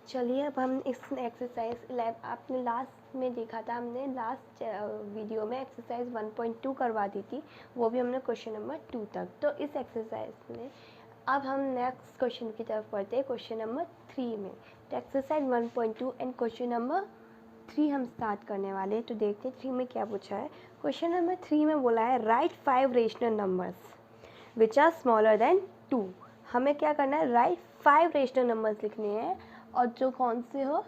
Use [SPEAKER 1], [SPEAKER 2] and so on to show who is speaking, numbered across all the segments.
[SPEAKER 1] चलिए अब हम इस एक्सरसाइज आपने लास्ट में देखा था, हमने लास्ट वीडियो में एक्सरसाइज 1.2 करवा दी थी, वो भी हमने क्वेश्चन नंबर 2 तक। तो इस एक्सरसाइज में अब हम नेक्स्ट क्वेश्चन की तरफ पढ़ते हैं, क्वेश्चन नंबर 3 में। तो एक्सरसाइज 1.2 एंड क्वेश्चन नंबर 3 हम स्टार्ट करने वाले हैं। तो देखते हैं 3 में क्या पूछा है। क्वेश्चन नंबर 3 में बोला है right 5 rational numbers which are smaller than 2। हमें क्या करना है, राइट 5 रेशनल नंबर्स लिखने हैं और जो कौन से हो,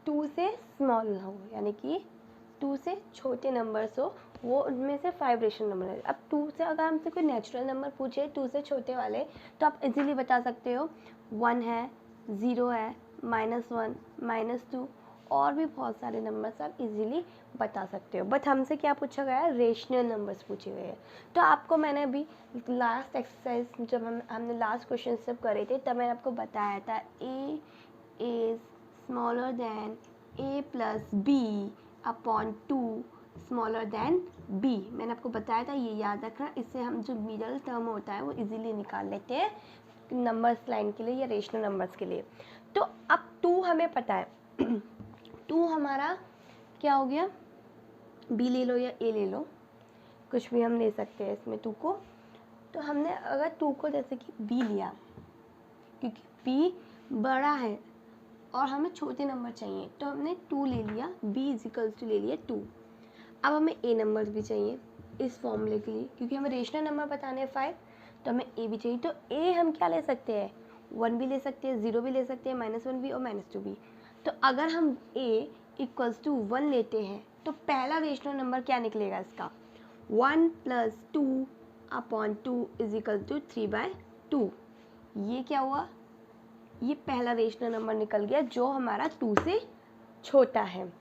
[SPEAKER 1] 2 से स्मॉल हो, यानी कि 2 से छोटे नंबर्स हो, वो उनमें से 5 रेशनल नंबर है। अब 2 से अगर हमसे कोई नेचुरल नंबर पूछे 2 से छोटे वाले, तो आप इजीली बता सकते हो 1 है, 0 है, -1, -2 और भी बहुत सारे नंबर्स आप इजीली बता सकते हो। बट हमसे क्या पूछा गया है, रेशनल नंबर्स पूछे गए हैं। तो आपको मैंने अभी लास्ट एक्सरसाइज जब हमने लास्ट क्वेश्चन सब करे थे, तब मैंने आपको बताया था a is smaller than a plus b upon 2 smaller than b। मैंने आपको बताया था, ये याद रखना। इससे हम जो मिडल टर्म होता है वो इजीली निकाल लेते हैं नंबर्स लाइन के लिए या रेशनल नंबर्स के लिए। तो अब 2 हमें पता है 2 हमारा क्या हो गया, b ले लो या a ले लो, कुछ भी हम ले सकते हैं इसमें 2 को। तो हमने अगर 2 को जैसे कि b लिया, क्योंकि b बड़ा है और हमें छोटे नंबर चाहिए, तो हमने 2 ले लिया, b इजिकल्स टू ले लिया 2। अब हमें a नंबर्स भी चाहिए इस फॉर्मूले के लिए, क्योंकि हमें रेशनल नंबर बताने हैं 5, तो हमें a भी चाहिए। तो a हम क्या ले सकते हैं, 1 भी ले सकते हैं, 0 भी ले सकते हैं, -1 भी और -2 भी। तो अगर हम a इक्वल्स टू 1 लेते हैं, तो पहला रेशनल नंबर क्या निकलेगा इसका, 1 + 2 अपॉन 2 इजिकल टू 3/2। ये क्या हुआ, ये पहला रेशनल नंबर निकल गया जो हमारा 2 से छोटा है।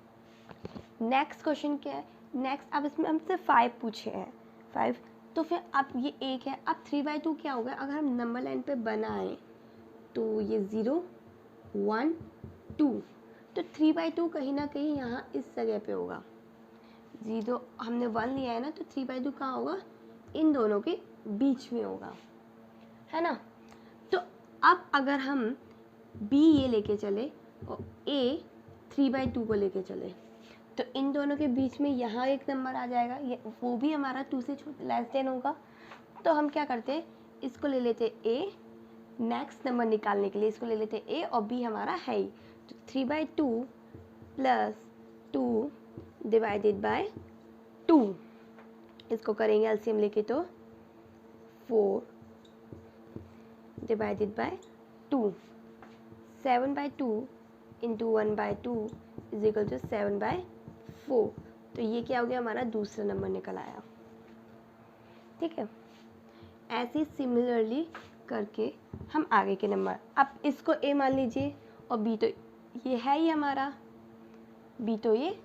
[SPEAKER 1] नेक्स्ट क्वेश्चन क्या है, नेक्स्ट अब इसमें हमसे 5 पूछे हैं, 5, तो फिर अब ये 1 है। अब 3/2 क्या होगा, अगर हम नंबर लाइन पे बनाएं तो ये 0 1 2, तो 3/2 कहीं ना कहीं यहाँ इस जगह पे होगा। 0 हमने 1 लिया है ना, तो 3/2 कहाँ होगा, इन दोनों के बीच में होगा, है ना। तो अब अगर हम b ये लेके चले और a 3/2 को लेके चले, तो इन दोनों के बीच में यहाँ एक नंबर आ जाएगा, ये वो भी हमारा 2 से लेस देन होगा। तो हम क्या करते हैं, इसको ले लेते a, नेक्स्ट नंबर निकालने के लिए इसको ले लेते a और b हमारा है ही। तो 3/2 + 2 डिवाइडेड बाय 2, इसको करेंगे एलसीएम लेके तो 4 divided by 2, 7/2 into 1/2 is equal to 7/4। तो ये क्या हो गया, हमारा दूसरा नंबर निकल आया। ठीक है, ऐसे सिमिलरली करके हम आगे के नंबर, अब इसको a मान लीजिए और b तो ये है ही हमारा, b तो ये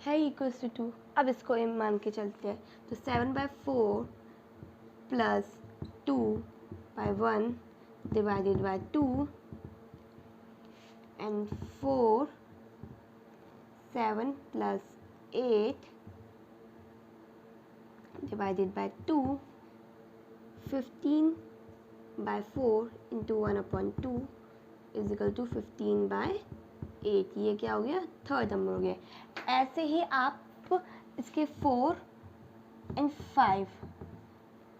[SPEAKER 1] है इक्वल्स टू 2। अब इसको a मान के चलते हैं, तो 7/4 + 2/1 divided by 2 and 4, 7 + 8 divided by 2, 15/4 into 1/2 is equal to 15/8। ये क्या हो गया, थर्ड नंबर हो गया। ऐसे ही आप इसके 4 और 5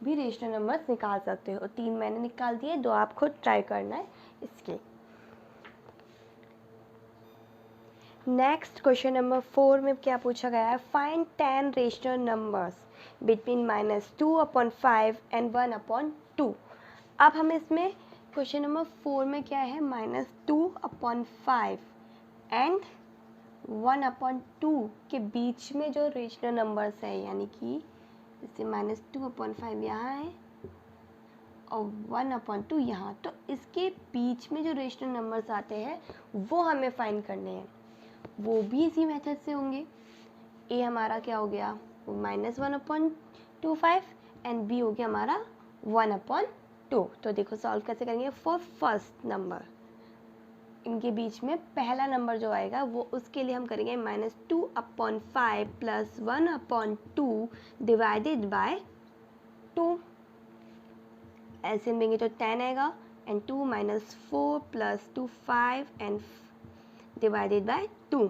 [SPEAKER 1] भी रेशनल नंबर्स निकाल सकते हो। 3 मैंने निकाल दिए, 2 आप खुद ट्राई करना है इसके। नेक्स्ट क्वेश्चन नंबर 4 में क्या पूछा गया है, find 10 rational numbers between -2/5 and 1/2। अब हम इसमें क्वेश्चन नंबर 4 में क्या है, -2/5 एंड 1/2 के बीच में जो रेशनल नंबर्स है, यानी कि जैसे -2/5 यहाँ है और 1/2 यहाँ, तो इसके बीच में जो रेशनल नंबर्स आते हैं वो हमें फाइंड करने हैं। वो भी इसी मेथड से होंगे। a हमारा क्या हो गया, -1/25 एंड b हो गया हमारा 1/2। तो देखो सॉल्व कैसे करेंगे। फॉर फर्स्ट नंबर, इनके बीच में पहला नंबर जो आएगा वो, उसके लिए हम करेंगे -2/5 + 1/2 डिवाइडेड बाय 2। ऐसे देंगे तो 10 आएगा, and 2 minus 4 plus 2 5 and divided by 2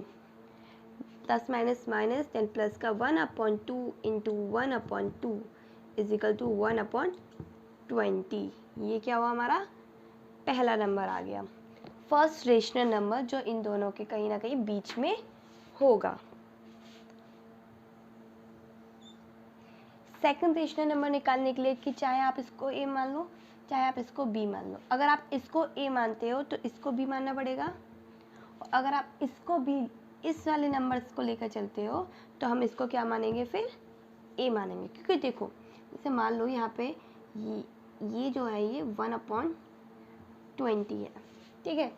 [SPEAKER 1] plus minus minus then plus का 1/2 इंटू 1/2 इज इक्वल टू 1/20। ये क्या हुआ हमारा पहला नंबर आ गया, फर्स्ट रेशनल नंबर जो इन दोनों के कहीं ना कहीं बीच में होगा। सेकंड रेशनल नंबर निकालने के लिए कि चाहे आप इसको ए मान लो चाहे आप इसको बी मान लो, अगर आप इसको ए मानते हो तो इसको बी मानना पड़ेगा, अगर आप इसको भी इस वाले नंबर्स को लेकर चलते हो तो हम इसको क्या मानेंगे फिर ए मानेंगे। क्योंकि देखो जैसे मान लो यहाँ पे ये जो है ये 1/20 है, ठीक है।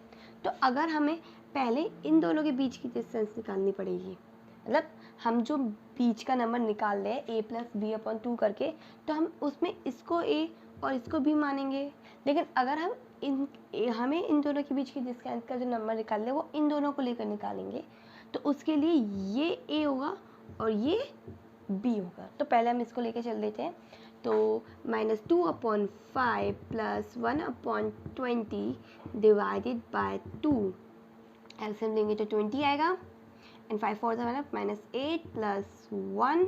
[SPEAKER 1] तो अगर हमें पहले इन दोनों के बीच की डिस्टेंस निकालनी पड़ेगी, मतलब हम जो बीच का नंबर निकाल रहे हैं a + b/2 करके, तो हम उसमें इसको a और इसको b मानेंगे। लेकिन अगर हम हमें इन दोनों के बीच की डिस्टेंस का जो नंबर निकाल रहे हैं वो इन दोनों को लेकर निकालेंगे, तो उसके लिए ये a होगा और ये b होगा। तो पहले हम इसको लेके चल देते हैं। तो -2/5 + 1/20 डिवाइडेड बाय 2, एलसीएम लेंगे तो 20 आएगा and 5 4 -8 + 1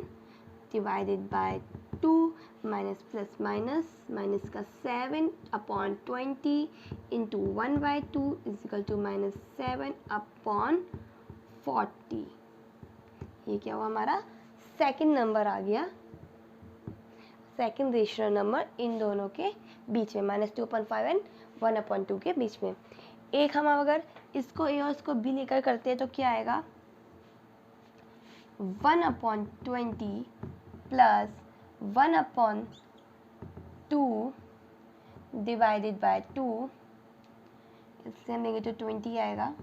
[SPEAKER 1] divided by 2 minus plus minus का 7/20 इंटू 1/2 इज इक्वल टू -7/40। ये क्या हुआ हमारा सेकंड नंबर आ गया, सेकंड रेशनल नंबर इन दोनों के बीच में -2/5 एंड 1/2 के बीच में। एक हम अगर इसको ए और इसको बी लेकर करते हैं तो क्या आएगा 1/20 प्लस 1/2 डिवाइडेड बाय 2, इससे हम लेंगे तो 20 आएगा,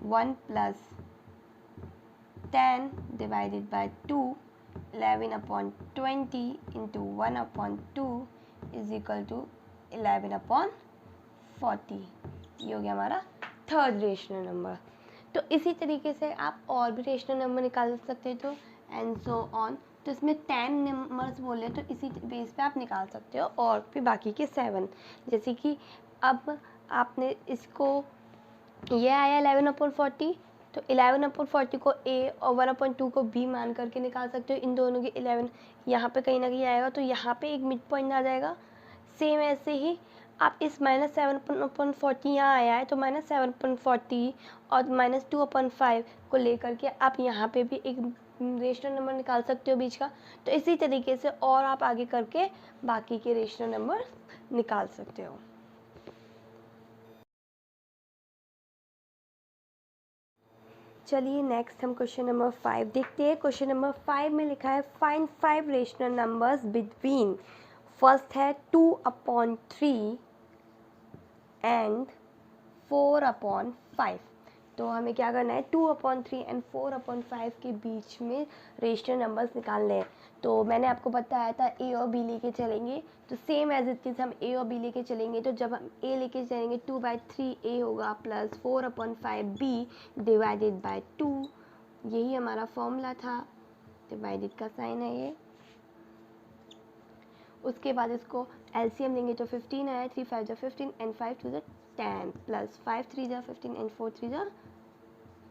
[SPEAKER 1] 1 + 10 divided by 2 11/20 into 1/2 is equal to 11/40। ये हो गया हमारा थर्ड रेशनल नंबर। तो इसी तरीके से आप और भी रेशनल नंबर निकाल सकते हो, तो एंड सो ऑन। तो इसमें 10 नंबर्स बोले तो इसी बेस पे आप निकाल सकते हो, और फिर बाकी के 7, जैसे कि अब आपने इसको ये आया 11/40, तो 11/40 को a और 1/2 को b मान करके निकाल सकते हो। इन दोनों के 11 यहाँ पे कहीं ना कहीं आएगा, तो यहाँ पे एक मिड पॉइंट आ जाएगा। सेम ऐसे ही आप इस -7/40 यहाँ आया है तो -7/40 और -2/5 को लेकर के आप यहाँ पे भी एक रेशनल नंबर निकाल सकते हो बीच का। तो इसी तरीके से और आप आगे करके बाकी के रेशनल नंबर निकाल सकते हो। चलिए नेक्स्ट हम क्वेश्चन नंबर 5 देखते हैं। क्वेश्चन नंबर 5 में लिखा है find 5 rational numbers between, first है 2/3 एंड 4/5। तो हमें क्या करना है 2/3 एंड 4/5 के बीच में रेशनल नंबर्स निकालने हैं। तो मैंने आपको बताया था ए और बी लेके चलेंगे, तो सेम एज इट इज हम ए और बी लेके चलेंगे। तो जब हम ए लेके चलेंगे 2/3 ए होगा प्लस 4/5 बी डिवाइडेड बाय 2, यही हमारा फॉर्मूला था, डिवाइडेड का साइन है ये। उसके बाद इसको एलसीएम लेंगे तो 15 आया, 3 5 15 and 5 2 10 plus 5 3 15 and 4 3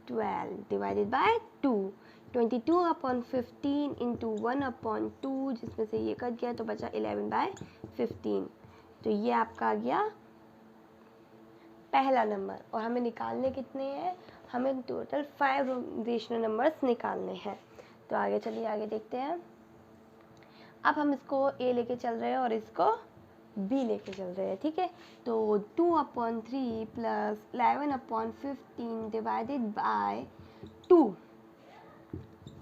[SPEAKER 1] 12 divided by 2, 22/15 into 1/2, जिसमें से ये कट गया तो बचा 11/15। तो ये आपका आ गया पहला नंबर। और हमें निकालने कितने हैं, हमें टोटल 5 रेशनल नंबर्स निकालने हैं। तो आगे चलिए आगे देखते हैं। अब हम इसको ए लेके चल रहे हैं और इसको बी लेके चल रहे हैं, ठीक है। तो 2/3 प्लस 11/15 डिवाइडेड बाय 2,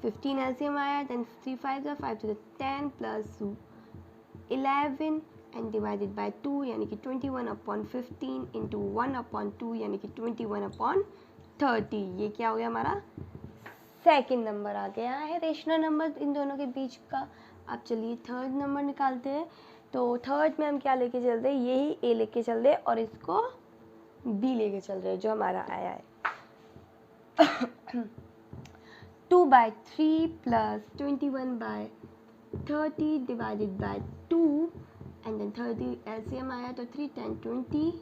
[SPEAKER 1] 15 एलसीएम आया, then 3 5 10 plus 11 and divided by 2 यानी कि 21/15 इंटू 1/2 यानी कि 21/30। ये क्या हो गया हमारा सेकंड नंबर आ गया है रेशनल नंबर इन दोनों के बीच का। अब चलिए थर्ड नंबर निकालते हैं। तो थर्ड में हम क्या लेके चल रहे हैं, यही ए लेके चल रहे हैं और इसको बी लेके चल रहे हैं जो हमारा आया है 2/3 plus 21/30 divided by 2 and then third LCM आया तो 3 10 20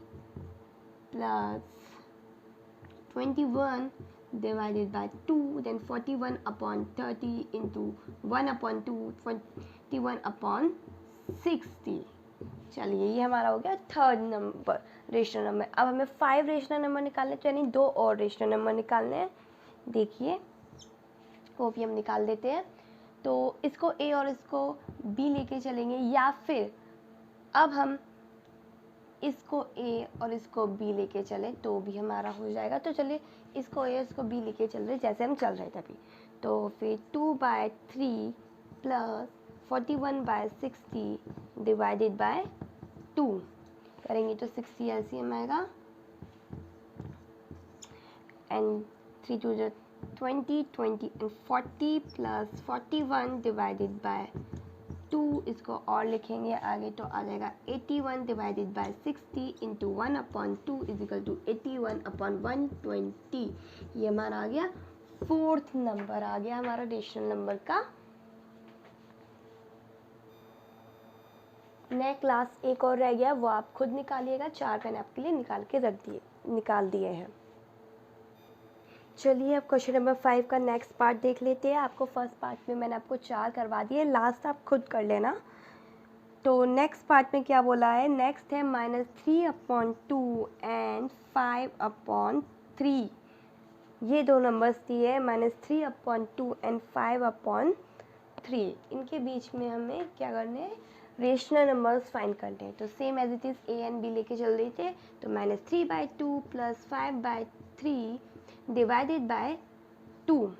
[SPEAKER 1] plus 21 divided by 2, then 41 upon 30 into 1 upon 2, 21 upon 60. चलिए ये हमारा हो गया थर्ड नंबर रेशनल नंबर। अब हमें 5 रेशनल नंबर निकालने, तो यानी 2 और रेशनल नंबर निकालने हैं। देखिए वो भी हम निकाल देते हैं। तो इसको ए और इसको बी लेके चलेंगे, या फिर अब हम इसको ए और इसको बी लेके चले तो भी हमारा हो जाएगा। तो चलिए इसको ए और इसको बी लेके चल रहे जैसे हम चल रहे थे अभी। तो फिर 2/3 प्लस 41/60 डिवाइडेड बाय 2 करेंगे तो 60 एलसीएम आएगा and 3 2 20 20 and 40 plus 41 divided by 2, इसको और लिखेंगे आगे तो आ जाएगा 81 divided by 60 into 1/2 is equal to 81/120। ये हमारा आ गया फोर्थ नंबर, आ गया हमारा रेशनल नंबर का। नेक्स्ट क्लास एक और रह गया, वो आप खुद निकालिएगा। 4 मैंने आपके लिए निकाल दिए हैं। चलिए अब क्वेश्चन नंबर 5 का नेक्स्ट पार्ट देख लेते हैं। आपको फर्स्ट पार्ट में मैंने आपको 4 करवा दिए, लास्ट आप खुद कर लेना। तो नेक्स्ट पार्ट में क्या बोला है, नेक्स्ट है -3/2 एंड 5/3। ये दो नंबर्स दिए हैं, -3/2 एंड 5/3। इनके बीच में हमें क्या करने हैं, रेशनल नंबर्स फाइंड करने हैं। तो same as it is A and B लेके चल रही थे। तो -3/2 प्लस 5/3 डिवाइडेड बाय 2,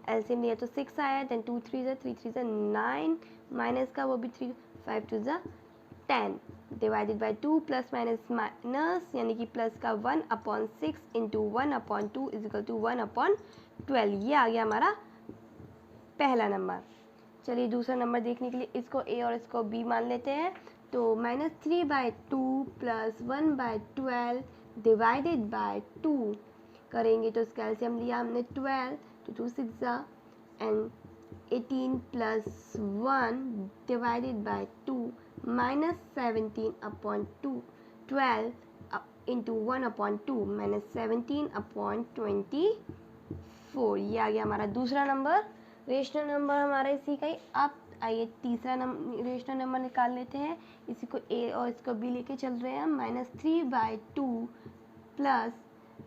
[SPEAKER 1] एलसीएम लिया तो 6 आया, देन 2 3 ज़ा 9, माइनस का वो भी 3, 5 2 ज़ा 10 divided by 2 plus minus minus यानी कि प्लस का 1/6 इंटू 1/2 इज इक्वल टू 1/12। ये आ गया हमारा पहला नंबर। चलिए दूसरा नंबर देखने के लिए इसको ए और इसको बी मान लेते हैं। तो -3/2 प्लस 1/12 डिवाइडेड बाय 2 करेंगे तो इसका एलसीएम लिया हमने 12, तो 2 6 ज़ा and 18 plus 1 divided by 2 -17/2 12 into 1/2 -17/24। ये आ गया हमारा दूसरा नंबर। रेशनल नंबर हमारा इसी का ही। अब आइए तीसरा रेशनल नंबर निकाल लेते हैं। इसी को ए और इसको बी लेके चल रहे हैं हम। -3/2 plus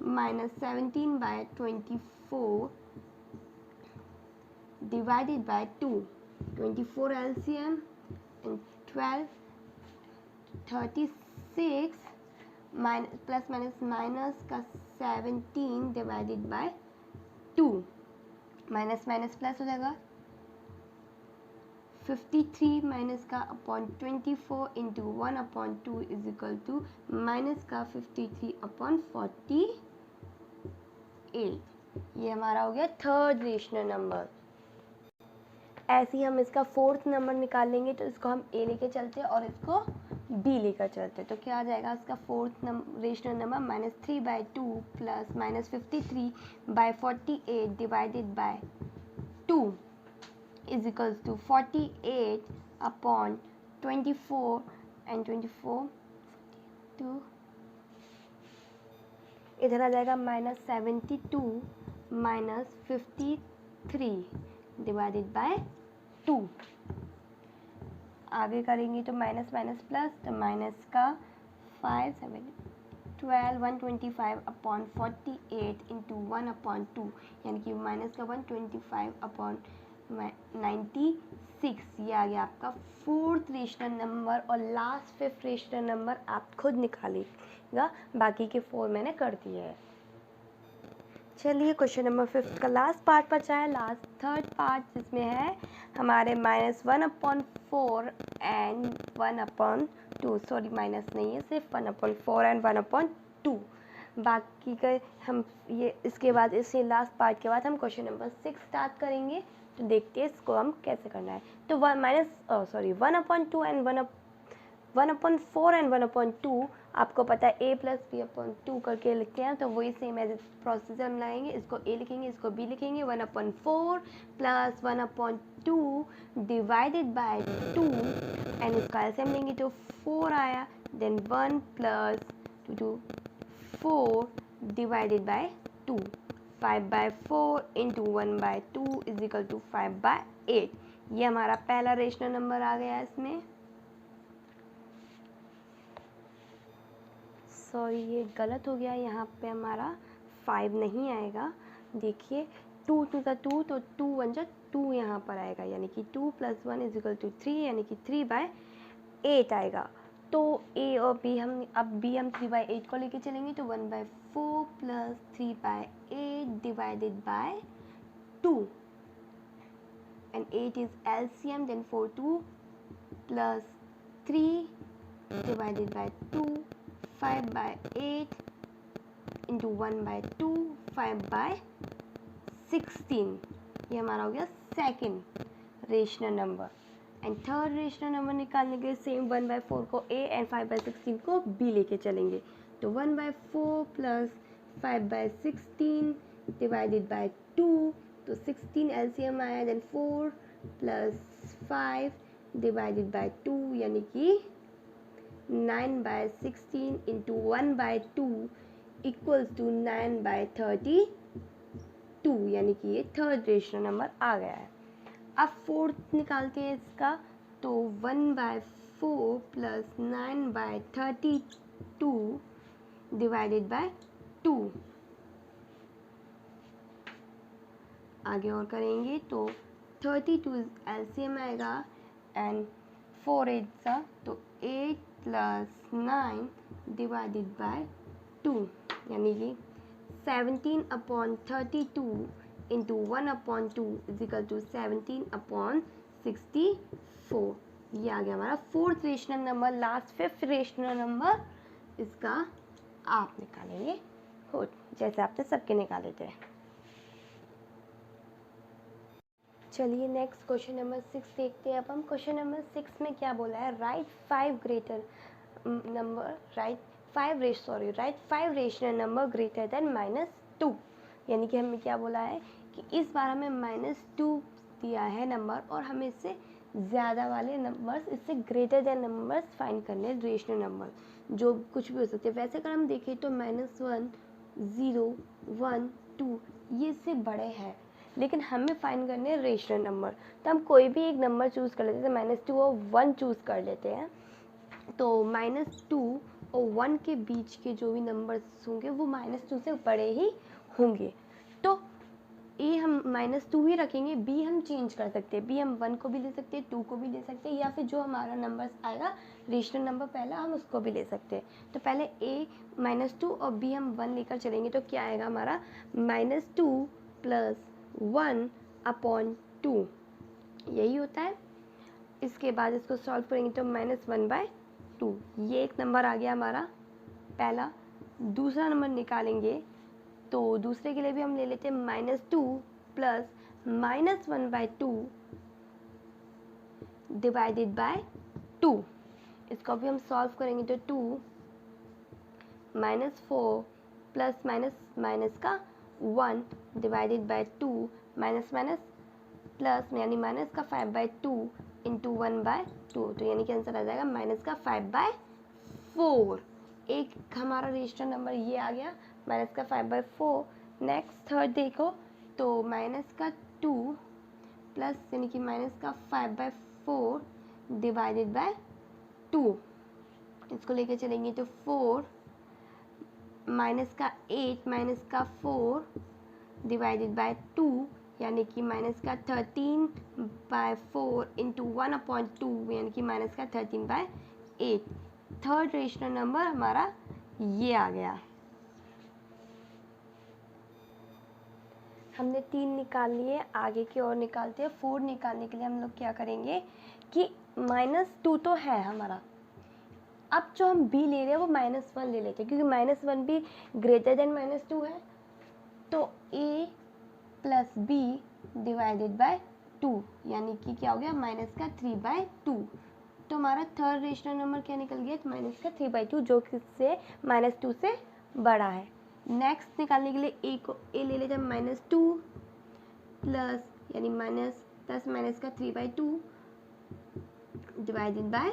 [SPEAKER 1] -17/24 divided by 2, 24 LCM and 12 36 plus minus का 17 divided by 2, minus minus plus हो जाएगा 53 माइनस का upon 24 into 1/2 is equal to minus का 53/48। ये हमारा हो गया थर्ड रेशनल नंबर। ऐसे ही हम इसका फोर्थ नंबर निकाल लेंगे। तो इसको हम ए लेके चलते हैं और इसको बी लेकर चलते हैं। तो क्या आ जाएगा इसका fourth rational number, -3/2 plus -53/48 divided by 2 is equals to 48/24 and 24 2 इधर आ जाएगा -72 -53 डिवाइडेड बाय 2। आगे करेंगे तो माइनस माइनस प्लस, तो माइनस का 5 7 12 125/48 इंटू 1/2 यानी कि माइनस का 125/96। ये आ गया आपका फोर्थ रेशनल नंबर। और लास्ट फिफ्थ रेशनल नंबर आप खुद निकालिएगा, बाकी के 4 मैंने कर दिए हैं। चलिए क्वेश्चन नंबर 5 का लास्ट पार्ट बचा है, लास्ट थर्ड पार्ट, जिसमें है हमारे -1/4 एंड 1/2। सॉरी माइनस नहीं है, सिर्फ 1/4 एंड 1/2। बाकी का हम ये इसके बाद इसी लास्ट पार्ट के बाद हम क्वेश्चन नंबर 6 स्टार्ट करेंगे। तो देखते हैं इसको हम कैसे करना है। तो 1/2 एंड 1/4 एंड 1/2 आपको पता है a प्लस बी अपॉन 2 करके लिखते हैं, तो वही सेम एज प्रोसीजर हम लाएंगे। इसको a लिखेंगे, इसको b लिखेंगे। 1/4 प्लस 1/2 डिवाइडेड बाय 2 एंड इसका एलसीएम लेंगे तो 4 आया। Then 1 plus 2 4 divided by 2, 5/4 into 1/2 is equal to 5/8। ये हमारा पहला रेशनल नंबर आ गया इसमें। सॉरी ये गलत हो गया, यहाँ पे हमारा 5 नहीं आएगा। देखिए 2 टू द 2 तो 2 1 जा 2 यहाँ पर आएगा, यानी कि 2 + 1 इज इक्वल टू 3, यानी कि 3/8 आएगा। तो a और b हम अब b हम 3/8 को लेके चलेंगे, तो 1/4 plus 3/8 divided by 2 and 8 is LCM, then 4 2 plus 3 divided by 2, 5/8 into 1/2, 5/16। ये हमारा हो गया second rational number. And third rational number निकालने के लिए सेम 1/4 को a एंड 5/16 को b लेके चलेंगे। तो 1/4 प्लस 5/16 डिवाइडेड बाय 2, तो 16 LCM आया, देन 4 प्लस 5 डिवाइडेड बाय 2, यानी कि 9/16 इंटू 1/2 इक्वल्स टू 9/32, यानी कि ये थर्ड रेशनल नंबर आ गया है। अब फोर्थ निकालते हैं इसका, तो 1/4 प्लस 9/32 डिवाइडेड बाय 2। आगे और करेंगे तो 32 LCM आएगा एंड 4 8 सा, तो 8 प्लस 9 डिवाइडेड बाय 2, यानी कि 17/32 इंटू 1/2 इज इक्वल टू 17/64। ये आ गया हमारा fourth rational number. Last fifth rational number इसका आप निकालेंगे खुद, जैसे आपने सबके निकाले थे। चलिए नेक्स्ट क्वेश्चन नंबर 6 देखते हैं। अब हम क्वेश्चन नंबर 6 में क्या बोला है, right 5 rational number greater than -2। यानी कि हमें क्या बोला है कि इस बार हमें -2 दिया है नंबर, और हमें इससे ज़्यादा वाले नंबर्स, इससे ग्रेटर देन नंबर्स फाइंड करने, रेशनल नंबर जो कुछ भी हो सकते हैं। वैसे अगर हम देखें तो -1 0 1 2 ये इससे बड़े हैं, लेकिन हमें फाइंड करने हैं रेशनल नंबर। तो हम कोई भी एक नंबर चूज़ कर लेते हैं, -2 और 1 चूज़ कर लेते हैं। तो -2 और 1 के बीच के जो भी नंबर्स होंगे वो -2 से बड़े ही होंगे। तो ए हम -2 ही रखेंगे, बी हम चेंज कर सकते हैं, बी हम 1 को भी ले सकते हैं, 2 को भी ले सकते हैं, या फिर जो हमारा नंबर्स आएगा रेशनल नंबर पहला हम उसको भी ले सकते हैं। तो पहले ए -2 और बी हम 1 लेकर चलेंगे, तो क्या आएगा हमारा -2 प्लस 1/2 यही होता है। इसके बाद इसको सॉल्व करेंगे तो -1/2, ये एक नंबर आ गया हमारा पहला। दूसरा नंबर निकालेंगे तो दूसरे के लिए भी हम ले लेते हैं -2 प्लस -1/2 डिवाइडेड बाय 2। इसको भी हम सॉल्व करेंगे तो 2 -4 प्लस माइनस का 1 डिवाइडेड बाय 2 माइनस प्लस यानी माइनस का 5/2 इंटू 1/2, तो यानी कि आंसर आ जाएगा माइनस का 5/4। एक हमारा रेशनल नंबर ये आ गया, माइनस का 5/4। नेक्स्ट थर्ड देखो तो माइनस का 2 प्लस यानी कि माइनस का 5/4 डिवाइडेड बाय 2। इसको लेके चलेंगे तो 4 माइनस का 8 माइनस का 4 डिवाइडेड बाय 2, यानी कि माइनस का 13/4 इंटू 1/2, यानी कि माइनस का 13/8। थर्ड रेशनल नंबर हमारा ये आ गया। हमने 3 निकाल लिए, आगे की ओर निकालते हैं। 4 निकालने के लिए हम लोग क्या करेंगे कि -2 तो है हमारा, अब जो हम b ले रहे हैं वो -1 ले लेते हैं, क्योंकि -1 भी ग्रेटर देन -2 है। तो a plus b divided by 2, यानी कि क्या हो गया माइनस का 3/2। तो हमारा थर्ड रेशनल नंबर क्या निकल गया, माइनस का 3/2 जो कि इससे -2 से बड़ा है। नेक्स्ट निकालने के लिए ए ले लेते हैं -2 प्लस यानी माइनस प्लस माइनस का 3/2 डिवाइडेड बाय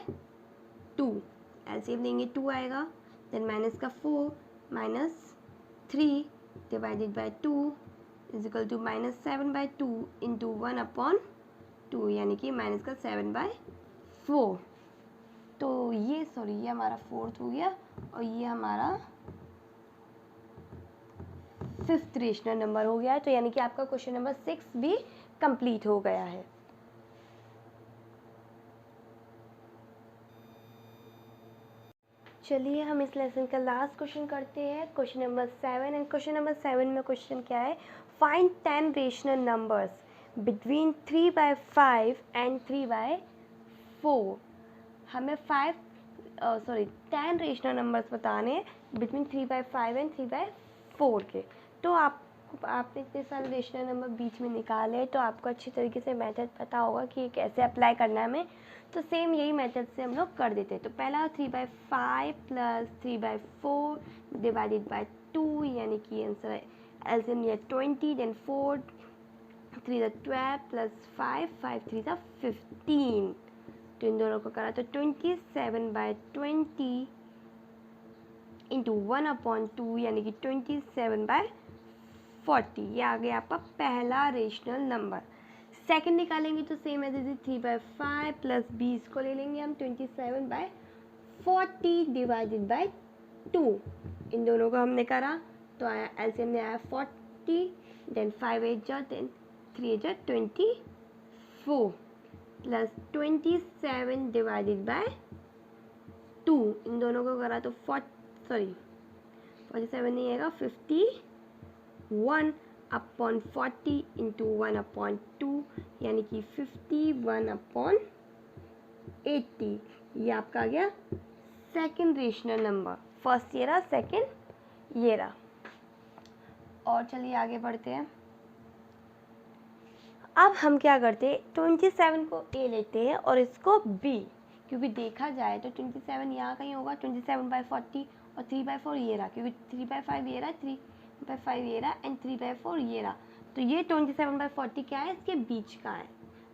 [SPEAKER 1] 2, एलसीएम लेंगे 2 आएगा, देन माइनस का 4 minus 3 divided by 2 is equal to -7/2 into 1/2 यानी कि माइनस का 7/4। तो ये ये हमारा फोर्थ हो गया और ये हमारा फिफ्थ रेशनल नंबर हो गया है। तो यानी कि आपका क्वेश्चन नंबर 6 भी कंप्लीट हो गया है। चलिए हम इस लेसन का लास्ट क्वेश्चन करते हैं, question number 7। And question number 7 में क्वेश्चन क्या है, find 10 rational numbers between 3/5 and 3/4। हमें 10 रेशनल नंबर्स बताने बिटवीन 3/5 एंड 3/4 के। तो आपने इतने सारे रेशनल नंबर बीच में निकाले तो आपको अच्छी तरीके से मेथड पता होगा कि कैसे अप्लाई करना है हमें। तो सेम यही मेथड से हम लोग कर देते हैं। तो पहला 3/5 प्लस 3/4 डिवाइडेड बाय 2 यानी कि आंसर है एलसीएम लिया 20, देन 4 3 12 प्लस 5 5 3 15। तो इन दोनों को करा तो 27/20 इंटू 1/2 यानी कि 27/40। ये आ गया आपका पहला रेशनल नंबर। सेकंड निकालेंगे तो सेम है 3/5 प्लस 20 को ले लेंगे हम 27/40 डिवाइडेड बाय 2। इन दोनों को हमने करा तो आया एलसीएम में आया 40, देन 5 8 जा, देन 3 जा 24 प्लस 27 डिवाइडेड बाय 2। इन दोनों को करा तो 47 नहीं आएगा 51/40 इंटू 1/2 यानी कि 51/80। ये आपका आ गया सेकेंड रेशनल नंबर। फर्स्ट ये रहा, सेकेंड ये रहा। और चलिए आगे बढ़ते हैं। अब हम क्या करते हैं, 27 को ए लेते हैं और इसको बी, क्योंकि देखा जाए तो 27 यहाँ कहीं होगा 27/40 और 3/4 ये रहा, क्योंकि 3/5 ये रहा, 3/5 ये रहा एंड 3/4 ये रहा। तो ये 27/40 क्या है, इसके बीच का है।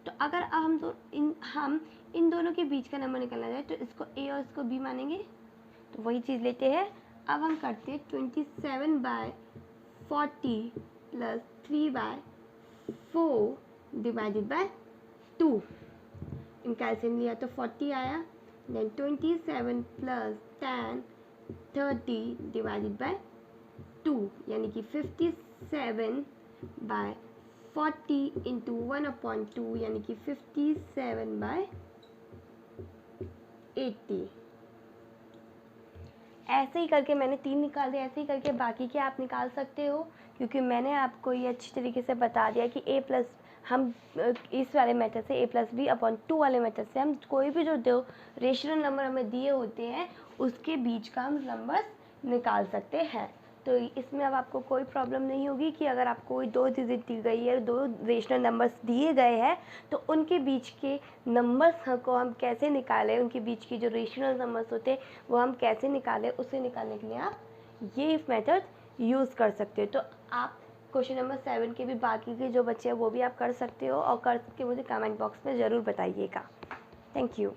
[SPEAKER 1] तो अगर हम इन दोनों के बीच का नंबर निकालना जाए तो इसको ए और इसको बी मानेंगे, तो वही चीज़ लेते हैं। अब हम करते हैं 27/40 प्लस 3/4 डिवाइडेड बाय 2। इनका एलसीएम लिया तो 40 आया, देन 27 प्लस 10 30 डिवाइडेड बाय 2 यानी कि 57/40 इंटू 1/2 यानी कि 57/80। ऐसे ही करके मैंने 3 निकाल दिया, ऐसे ही करके बाकी के आप निकाल सकते हो, क्योंकि मैंने आपको ये अच्छी तरीके से बता दिया कि a प्लस हम इस वाले मेथड से a+b/2 वाले मेथड से हम कोई भी जो दो रेशनल नंबर हमें दिए होते हैं उसके बीच का हम नंबर निकाल सकते हैं। तो इसमें अब आपको कोई प्रॉब्लम नहीं होगी कि अगर आपको कोई 2 डिजिट दी गई है, 2 रेशनल नंबर्स दिए गए हैं तो उनके बीच के नंबर्स को हम कैसे निकालें, उनके बीच की जो रेशनल नंबर्स होते हैं वो हम कैसे निकालें, उसे निकालने के लिए आप ये मेथड यूज़ कर सकते हो। तो आप क्वेश्चन नंबर 7 के भी बाकी के जो बच्चे हैं वो भी आप कर सकते हो और करके मुझे कमेंट बॉक्स में ज़रूर बताइएगा। Thank you.